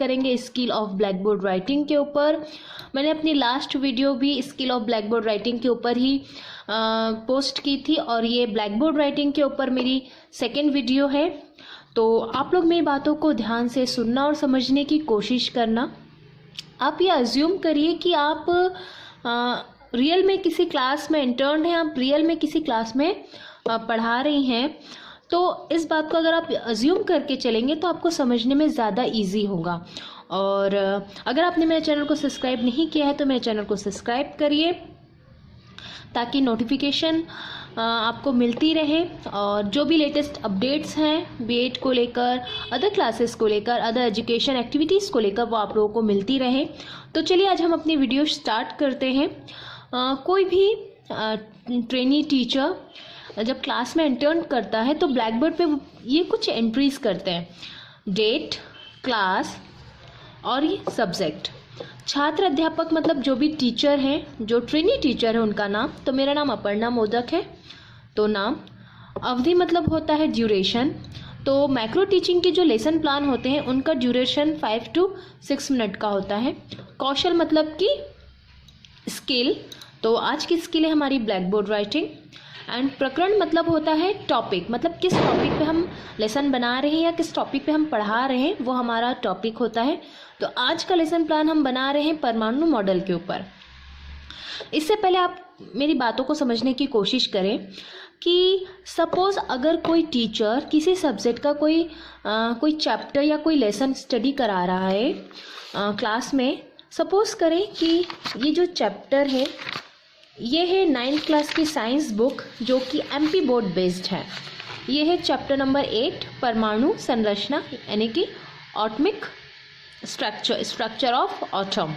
करेंगे skill of black board writing के ऊपर। मैंने अपनी लास्ट वीडियो भी skill of black board writing के ऊपर ही पोस्ट की थी और ये ब्लैक बोर्ड राइटिंग के ऊपर मेरी सेकेंड वीडियो है। तो आप लोग मेरी बातों को ध्यान से सुनना और समझने की कोशिश करना। आप ये अज्यूम करिए कि आप रियल में किसी क्लास में इंटर्न हैं, आप रियल में किसी क्लास में पढ़ा रही हैं। तो इस बात को अगर आप अज्यूम करके चलेंगे तो आपको समझने में ज़्यादा इजी होगा। और अगर आपने मेरे चैनल को सब्सक्राइब नहीं किया है तो मेरे चैनल को सब्सक्राइब करिए ताकि नोटिफिकेशन आपको मिलती रहे और जो भी लेटेस्ट अपडेट्स हैं बीएड को लेकर, अदर क्लासेस को लेकर, अदर एजुकेशन एक्टिविटीज़ को लेकर वो आप लोगों को मिलती रहे। तो चलिए आज हम अपनी वीडियो स्टार्ट करते हैं। कोई भी ट्रेनी टीचर जब क्लास में इंटर्न करता है तो ब्लैक बोर्ड पे ये कुछ एंट्रीज करते हैं, डेट, क्लास और ये सब्जेक्ट। छात्र अध्यापक मतलब जो भी टीचर हैं, जो ट्रेनी टीचर है उनका नाम। तो मेरा नाम अपर्णा मोदक है तो नाम। अवधि मतलब होता है ड्यूरेशन। तो मैक्रो टीचिंग के जो लेसन प्लान होते हैं उनका ड्यूरेशन 5 to 6 मिनट का होता है। कौशल मतलब कि स्किल। तो आज की स्किल है हमारी ब्लैक बोर्ड राइटिंग। एंड प्रकरण मतलब होता है टॉपिक, मतलब किस टॉपिक पे हम लेसन बना रहे हैं या किस टॉपिक पे हम पढ़ा रहे हैं वो हमारा टॉपिक होता है। तो आज का लेसन प्लान हम बना रहे हैं परमाणु मॉडल के ऊपर। इससे पहले आप मेरी बातों को समझने की कोशिश करें कि सपोज़ अगर कोई टीचर किसी सब्जेक्ट का कोई चैप्टर या कोई लेसन स्टडी करा रहा है क्लास में। सपोज़ करें कि ये जो चैप्टर है ये है 9th क्लास की साइंस बुक जो कि एमपी बोर्ड बेस्ड है। ये है चैप्टर नंबर 8 परमाणु संरचना यानी कि ऑटमिक स्ट्रक्चर ऑफ एटम।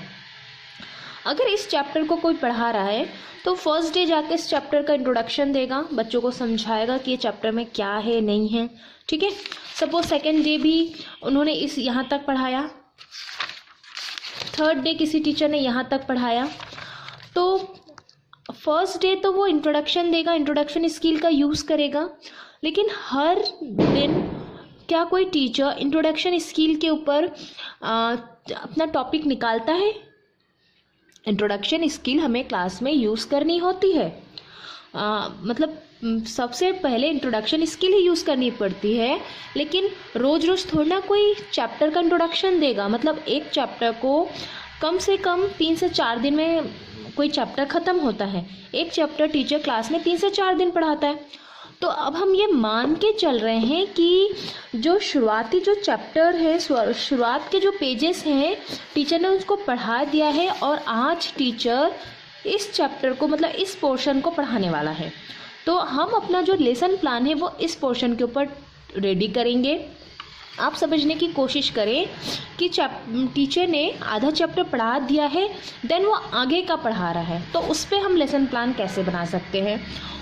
अगर इस चैप्टर को कोई पढ़ा रहा है तो फर्स्ट डे जाके इस चैप्टर का इंट्रोडक्शन देगा, बच्चों को समझाएगा कि ये चैप्टर में क्या है नहीं है, ठीक है। सपोज सेकेंड डे भी उन्होंने इस यहाँ तक पढ़ाया, थर्ड डे किसी टीचर ने यहाँ तक पढ़ाया। तो फर्स्ट डे तो वो इंट्रोडक्शन देगा, इंट्रोडक्शन स्किल का यूज़ करेगा। लेकिन हर दिन क्या कोई टीचर इंट्रोडक्शन स्किल के ऊपर अपना टॉपिक निकालता है? इंट्रोडक्शन स्किल हमें क्लास में यूज़ करनी होती है। मतलब सबसे पहले इंट्रोडक्शन स्किल ही यूज़ करनी पड़ती है। लेकिन रोज़ रोज़ थोड़ा ना कोई चैप्टर का इंट्रोडक्शन देगा। मतलब एक चैप्टर को कम से कम 3 से 4 दिन में कोई चैप्टर ख़त्म होता है। एक चैप्टर टीचर क्लास में 3 से 4 दिन पढ़ाता है। तो अब हम ये मान के चल रहे हैं कि जो शुरुआती जो चैप्टर है, शुरुआत के जो पेजेस हैं टीचर ने उसको पढ़ा दिया है और आज टीचर इस चैप्टर को मतलब इस पोर्शन को पढ़ाने वाला है। तो हम अपना जो लेसन प्लान है वो इस पोर्शन के ऊपर रेडी करेंगे। आप समझने की कोशिश करें कि टीचर ने आधा चैप्टर पढ़ा दिया है, देन वो आगे का पढ़ा रहा है, तो उस पर हम लेसन प्लान कैसे बना सकते हैं,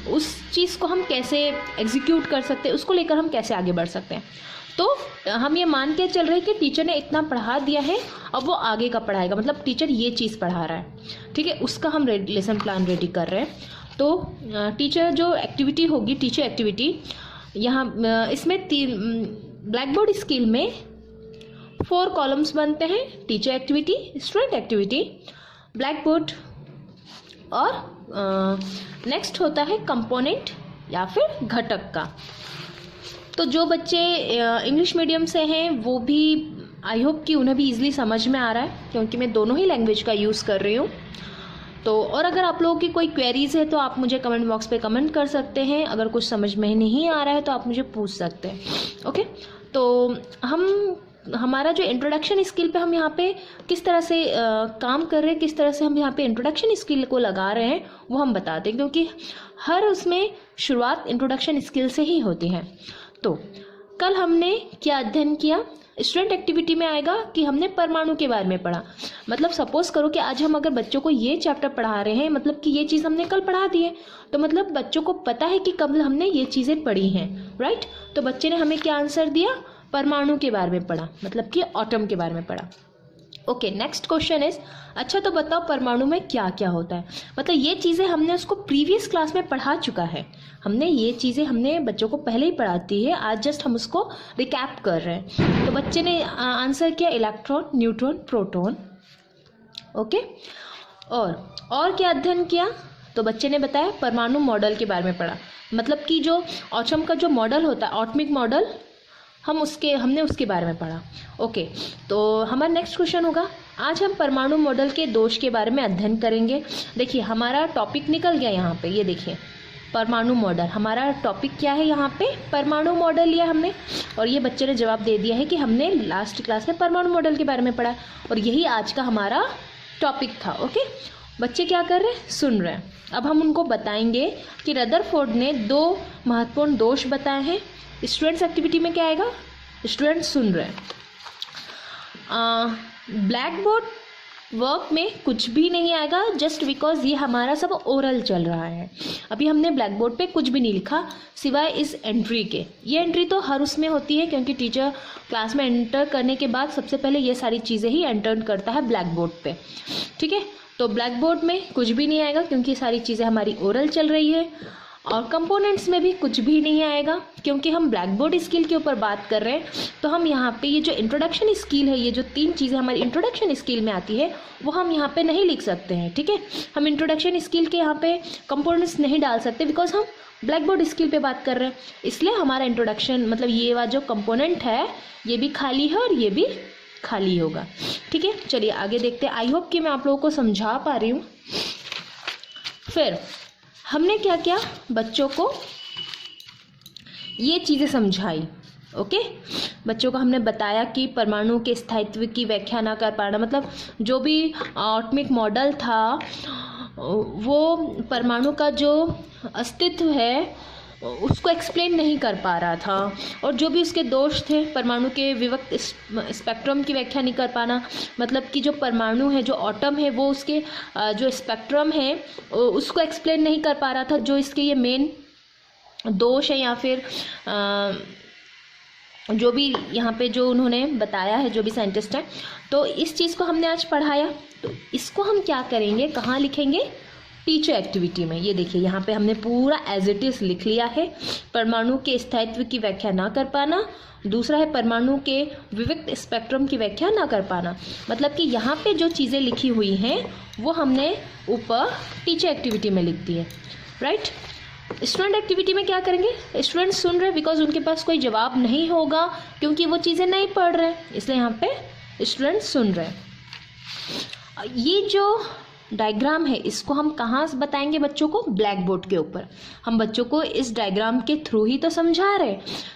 उस चीज़ को हम कैसे एग्जीक्यूट कर सकते हैं, उसको लेकर हम कैसे आगे बढ़ सकते हैं। तो हम ये मान के चल रहे हैं कि टीचर ने इतना पढ़ा दिया है, अब वो आगे का पढ़ाएगा, मतलब टीचर ये चीज़ पढ़ा रहा है, ठीक है, उसका हम लेसन प्लान रेडी कर रहे हैं। तो टीचर जो एक्टिविटी होगी, टीचर एक्टिविटी, यहाँ इसमें ब्लैक बोर्ड स्किल में 4 कॉलम्स बनते हैं, teacher activity, student activity, black board और नेक्स्ट होता है कंपोनेंट या फिर घटक का। तो जो बच्चे इंग्लिश मीडियम से हैं वो भी आई होप कि उन्हें भी ईजिली समझ में आ रहा है क्योंकि मैं दोनों ही लैंग्वेज का यूज़ कर रही हूँ। तो और अगर आप लोगों की कोई क्वेरीज है तो आप मुझे कमेंट बॉक्स पे कमेंट कर सकते हैं। अगर कुछ समझ में नहीं आ रहा है तो आप मुझे पूछ सकते हैं। ओके, तो हमारा जो इंट्रोडक्शन स्किल पे हम यहाँ पे किस तरह से काम कर रहे हैं, किस तरह से हम यहाँ पे इंट्रोडक्शन स्किल को लगा रहे हैं वो हम बताते हैं, क्योंकि हर उसमें शुरुआत इंट्रोडक्शन स्किल से ही होती है। तो कल हमने क्या अध्ययन किया, स्टूडेंट एक्टिविटी में आएगा कि हमने परमाणु के बारे में पढ़ा। मतलब सपोज करो कि आज हम अगर बच्चों को ये चैप्टर पढ़ा रहे हैं, मतलब कि ये चीज़ हमने कल पढ़ा दी है, तो मतलब बच्चों को पता है कि कब हमने ये चीज़ें पढ़ी हैं, राइट। तो बच्चे ने हमें क्या आंसर दिया, परमाणु के बारे में पढ़ा, मतलब कि एटम के बारे में पढ़ा। ओके, नेक्स्ट क्वेश्चन इज, अच्छा तो बताओ परमाणु में क्या क्या होता है। मतलब ये चीज़ें हमने उसको प्रीवियस क्लास में पढ़ा चुका है, हमने ये चीज़ें हमने बच्चों को पहले ही पढ़ाती है, आज जस्ट हम उसको रिकैप कर रहे हैं। तो बच्चे ने आंसर किया इलेक्ट्रॉन, न्यूट्रॉन, प्रोटॉन। ओके, और क्या अध्ययन किया, तो बच्चे ने बताया परमाणु मॉडल के बारे में पढ़ा। मतलब कि जो ऑटम का जो मॉडल होता है, ऑटमिक मॉडल, हमने उसके बारे में पढ़ा। ओके, तो हमारा नेक्स्ट क्वेश्चन होगा, आज हम परमाणु मॉडल के दोष के बारे में अध्ययन करेंगे। देखिए हमारा टॉपिक निकल गया यहाँ पे, ये देखिए परमाणु मॉडल, हमारा टॉपिक क्या है यहाँ पे, परमाणु मॉडल लिया हमने, और ये बच्चे ने जवाब दे दिया है कि हमने लास्ट क्लास में परमाणु मॉडल के बारे में पढ़ा और यही आज का हमारा टॉपिक था। ओके, बच्चे क्या कर रहे हैं, सुन रहे हैं। अब हम उनको बताएंगे कि रदरफोर्ड ने 2 महत्वपूर्ण दोष बताए हैं। स्टूडेंट्स एक्टिविटी में क्या आएगा, स्टूडेंट्स सुन रहे हैं। ब्लैक बोर्ड वर्क में कुछ भी नहीं आएगा, जस्ट बिकॉज ये हमारा सब ओरल चल रहा है। अभी हमने ब्लैक बोर्ड पे कुछ भी नहीं लिखा सिवाय इस एंट्री के। ये एंट्री तो हर उसमें होती है क्योंकि टीचर क्लास में एंटर करने के बाद सबसे पहले ये सारी चीज़ें ही एंटर करता है ब्लैक बोर्ड पे। ठीक है, तो ब्लैक बोर्ड में कुछ भी नहीं आएगा क्योंकि सारी चीज़ें हमारी ओरल चल रही है, और कंपोनेंट्स में भी कुछ भी नहीं आएगा क्योंकि हम ब्लैक बोर्ड स्किल के ऊपर बात कर रहे हैं। तो हम यहाँ पे ये जो इंट्रोडक्शन स्किल है, ये जो 3 चीज़ें हमारी इंट्रोडक्शन स्किल में आती है वो हम यहाँ पे नहीं लिख सकते हैं। ठीक है, हम इंट्रोडक्शन स्किल के यहाँ पे कंपोनेंट्स नहीं डाल सकते बिकॉज हम ब्लैक बोर्ड स्किल पे बात कर रहे हैं, इसलिए हमारा इंट्रोडक्शन मतलब ये वाला जो कंपोनेंट है ये भी खाली है और ये भी खाली होगा। ठीक है, चलिए आगे देखते हैं। आई होप कि मैं आप लोगों को समझा पा रही हूँ। फिर हमने क्या किया, बच्चों को ये चीज़ें समझाई। ओके, बच्चों को हमने बताया कि परमाणु के स्थायित्व की व्याख्या ना कर पाना, मतलब जो भी एटॉमिक मॉडल था वो परमाणु का जो अस्तित्व है उसको एक्सप्लेन नहीं कर पा रहा था, और जो भी उसके दोष थे, परमाणु के विभक्त स्पेक्ट्रम की व्याख्या नहीं कर पाना, मतलब कि जो परमाणु है, जो एटम है, वो उसके जो स्पेक्ट्रम है उसको एक्सप्लेन नहीं कर पा रहा था, जो इसके ये मेन दोष है या फिर जो भी यहाँ पे जो उन्होंने बताया है, जो भी साइंटिस्ट हैं। तो इस चीज़ को हमने आज पढ़ाया, तो इसको हम क्या करेंगे, कहाँ लिखेंगे, टीचर एक्टिविटी में। ये देखिए यहाँ पे हमने पूरा एज इट इज लिख लिया है। परमाणु के स्थायित्व की व्याख्या ना कर पाना, दूसरा है परमाणु के विविक्त स्पेक्ट्रम की व्याख्या ना कर पाना। मतलब कि यहाँ पे जो चीज़ें लिखी हुई हैं वो हमने ऊपर टीचर एक्टिविटी में लिख दी है, राइट। स्टूडेंट एक्टिविटी में क्या करेंगे, स्टूडेंट सुन रहे बिकॉज उनके पास कोई जवाब नहीं होगा क्योंकि वो चीज़ें नहीं पढ़ रहे, इसलिए यहाँ पे स्टूडेंट सुन रहे। ये जो डायग्राम है इसको हम कहाँ बताएंगे बच्चों को, ब्लैक बोर्ड के ऊपर। हम बच्चों को इस डायग्राम के थ्रू ही तो समझा रहे,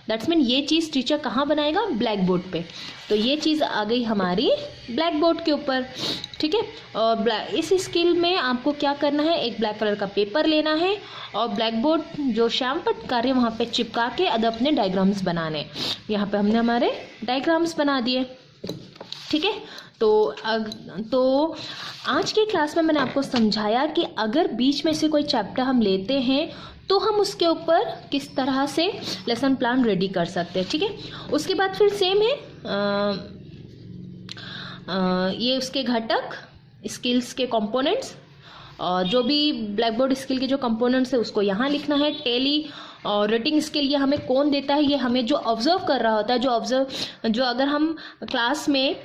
दैट्स मीन ये चीज़ टीचर कहाँ बनाएगा, ब्लैक बोर्ड पे। तो ये चीज़ आ गई हमारी ब्लैक बोर्ड के ऊपर। ठीक है, और इस स्किल में आपको क्या करना है, एक ब्लैक कलर का पेपर लेना है और ब्लैक बोर्ड जो श्यामपट्ट कार्य वहाँ पे चिपका के अपने डायग्राम्स बनाने। यहाँ पे हमने हमारे डायग्राम्स बना दिए। ठीक है, तो आज की क्लास में मैंने आपको समझाया कि अगर बीच में से कोई चैप्टर हम लेते हैं तो हम उसके ऊपर किस तरह से लेसन प्लान रेडी कर सकते हैं। ठीक है, उसके बाद फिर सेम है ये उसके घटक, स्किल्स के कंपोनेंट्स, और जो भी ब्लैक बोर्ड स्किल के जो कंपोनेंट्स है उसको यहाँ लिखना है। टेली और रेटिंग स्किल ये हमें कौन देता है, ये हमें जो ऑब्जर्व कर रहा होता है, जो अगर हम क्लास में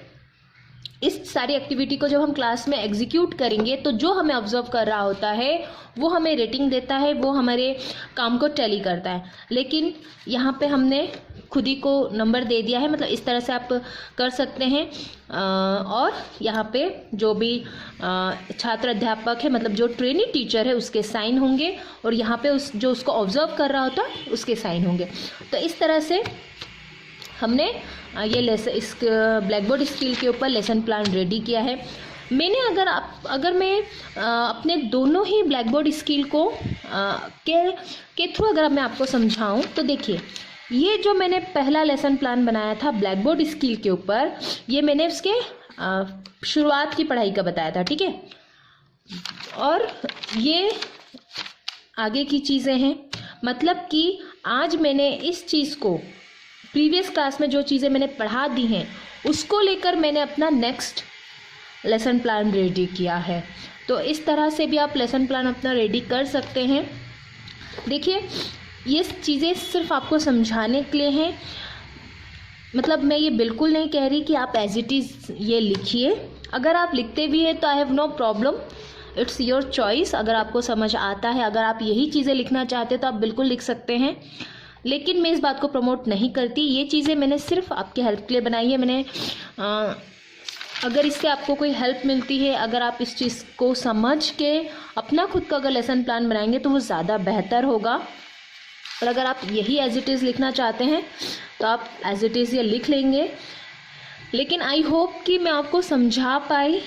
इस सारी एक्टिविटी को जब हम क्लास में एग्जीक्यूट करेंगे तो जो हमें ऑब्जर्व कर रहा होता है वो हमें रेटिंग देता है, वो हमारे काम को टैली करता है। लेकिन यहाँ पे हमने खुद ही को नंबर दे दिया है, मतलब इस तरह से आप कर सकते हैं। और यहाँ पे जो भी छात्र अध्यापक है, मतलब जो ट्रेनी टीचर है, उसके साइन होंगे, और यहाँ पे जो उसको ऑब्जर्व कर रहा होता है उसके साइन होंगे। तो इस तरह से हमने ये लेसन इस ब्लैक बोर्ड स्किल के ऊपर लेसन प्लान रेडी किया है। मैंने अगर मैं अपने दोनों ही ब्लैक बोर्ड स्किल को के थ्रू अगर मैं आपको समझाऊं तो देखिए, ये जो मैंने पहला लेसन प्लान बनाया था ब्लैक बोर्ड स्किल के ऊपर, ये मैंने उसके शुरुआत की पढ़ाई का बताया था। ठीक है, और ये आगे की चीज़ें हैं, मतलब कि आज मैंने इस चीज़ को प्रीवियस क्लास में जो चीज़ें मैंने पढ़ा दी हैं उसको लेकर मैंने अपना नेक्स्ट लेसन प्लान रेडी किया है। तो इस तरह से भी आप लेसन प्लान अपना रेडी कर सकते हैं। देखिए, ये चीज़ें सिर्फ आपको समझाने के लिए हैं, मतलब मैं ये बिल्कुल नहीं कह रही कि आप एज इट इज़ ये लिखिए। अगर आप लिखते भी हैं तो I have no problem, it's your choice. अगर आपको समझ आता है, अगर आप यही चीज़ें लिखना चाहते हैं तो आप बिल्कुल लिख सकते हैं, लेकिन मैं इस बात को प्रमोट नहीं करती। ये चीज़ें मैंने सिर्फ आपके हेल्प के लिए बनाई है। मैंने अगर इससे आपको कोई हेल्प मिलती है, अगर आप इस चीज़ को समझ के अपना खुद का अगर लेसन प्लान बनाएंगे तो वो ज़्यादा बेहतर होगा। और अगर आप यही एज इट इज़ लिखना चाहते हैं तो आप एज इट इज़ ये लिख लेंगे। लेकिन आई होप कि मैं आपको समझा पाई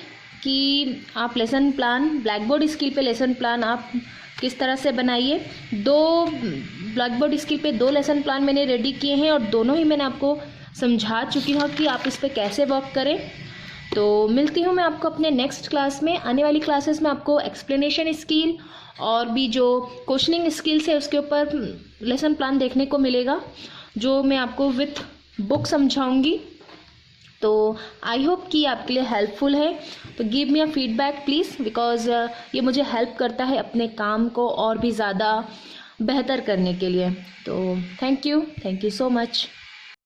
कि आप lesson plan, black board skill पे लेसन प्लान आप किस तरह से बनाइए। 2 ब्लैक बोर्ड स्किल पे 2 लेसन प्लान मैंने रेडी किए हैं और दोनों ही मैंने आपको समझा चुकी हूँ कि आप इस पे कैसे वर्क करें। तो मिलती हूँ मैं आपको अपने नेक्स्ट क्लास में। आने वाली क्लासेस में आपको एक्सप्लेनेशन स्किल और भी जो क्वेश्चनिंग स्किल्स है उसके ऊपर लेसन प्लान देखने को मिलेगा, जो मैं आपको विथ बुक समझाऊंगी। तो आई होप कि आपके लिए हेल्पफुल है। तो give me a feedback please, because ये मुझे हेल्प करता है अपने काम को और भी ज़्यादा बेहतर करने के लिए। तो थैंक यू सो मच।